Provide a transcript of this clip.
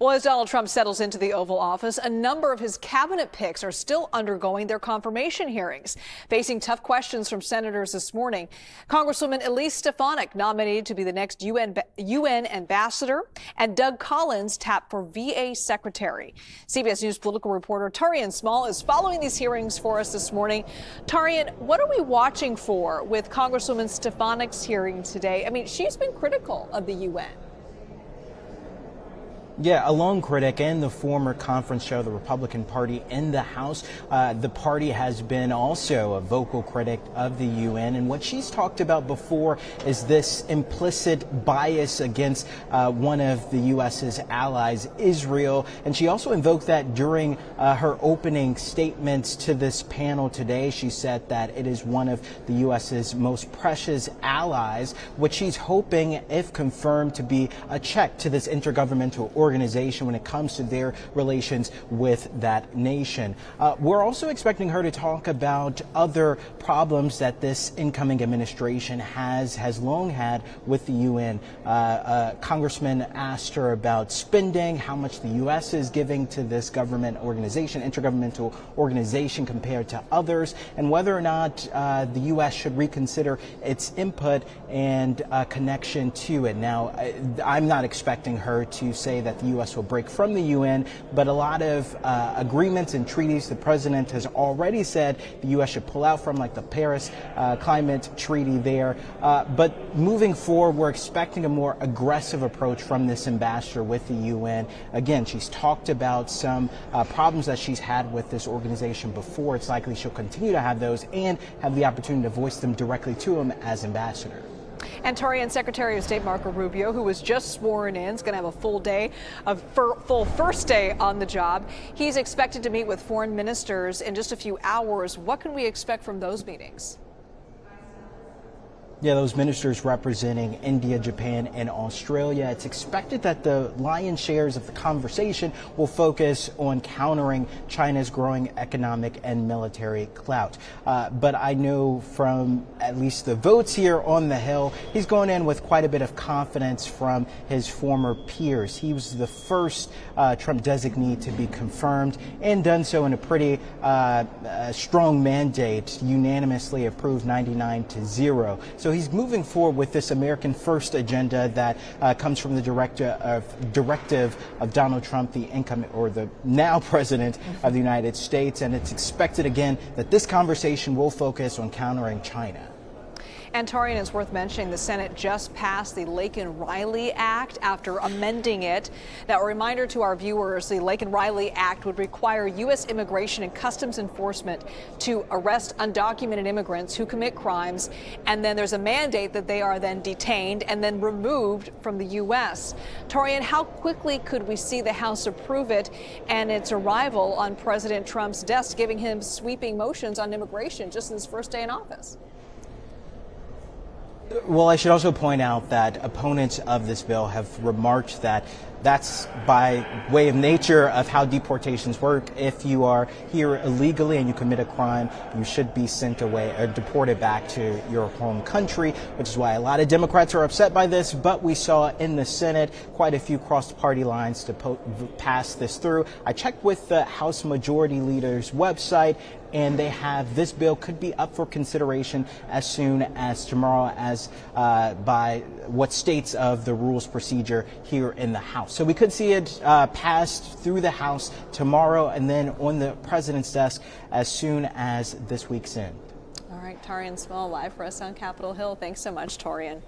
Well, as Donald Trump settles into the Oval Office, a number of his cabinet picks are still undergoing their confirmation hearings, facing tough questions from senators this morning. Congresswoman Elise Stefanik nominated to be the next UN ambassador, and Doug Collins tapped for VA secretary. CBS News political reporter Taurean Small is following these hearings for us this morning. Taurean, what are we watching for with Congresswoman Stefanik's hearing today? I mean, she's been critical of the UN. Yeah, a lone critic and the former conference chair of the Republican Party in the House. The party has been also a vocal critic of the UN. And what she's talked about before is this implicit bias against one of the U.S.'s allies, Israel. And she also invoked that during her opening statements to this panel today. She said that it is one of the U.S.'s most precious allies, which she's hoping, if confirmed, to be a check to this intergovernmental organization when it comes to their relations with that nation. We're also expecting her to talk about other problems that this incoming administration has long had with the UN. Congressman asked her about spending, how much the U.S. is giving to this government organization, intergovernmental organization, compared to others, and whether or not the U.S. should reconsider its input and connection to it. Now, I'm not expecting her to say that the U.S. will break from the UN, but a lot of agreements and treaties the president has already said the U.S. should pull out from, like the Paris climate treaty there. But moving forward, we're expecting a more aggressive approach from this ambassador with the UN. Again, she's talked about some problems that she's had with this organization before. It's likely she'll continue to have those and have the opportunity to voice them directly to him as ambassador. And Taurean, Secretary of State Marco Rubio, who was just sworn in, is going to have a full first day on the job. He's expected to meet with foreign ministers in just a few hours. What can we expect from those meetings? Yeah, those ministers representing India, Japan, and Australia. It's expected that the lion's shares of the conversation will focus on countering China's growing economic and military clout. But I know from at least the votes here on the Hill, he's going in with quite a bit of confidence from his former peers. He was the first Trump designee to be confirmed and done so in a pretty strong mandate, unanimously approved 99-0. So he's moving forward with this American First agenda that comes from the directive of Donald Trump, the incoming or the now president of the United States. And it's expected again that this conversation will focus on countering China. And Taurean, is worth mentioning the Senate just passed the Laken-Riley Act after amending it. Now, a reminder to our viewers, the Laken-Riley Act would require U.S. Immigration and Customs Enforcement to arrest undocumented immigrants who commit crimes, and then there's a mandate that they are then detained and then removed from the U.S. Taurean, how quickly could we see the House approve it and its arrival on President Trump's desk, giving him sweeping motions on immigration just in his first day in office? Well, I should also point out that opponents of this bill have remarked that that's by way of nature of how deportations work. If you are here illegally and you commit a crime, you should be sent away or deported back to your home country, which is why a lot of Democrats are upset by this. But we saw in the Senate quite a few crossed party lines to pass this through. I checked with the House Majority Leader's website, and they have this bill could be up for consideration as soon as tomorrow, as by what states of the rules procedure here in the House. So we could see it passed through the House tomorrow and then on the president's desk as soon as this week's end. All right, Taurean Small live for us on Capitol Hill. Thanks so much, Taurean.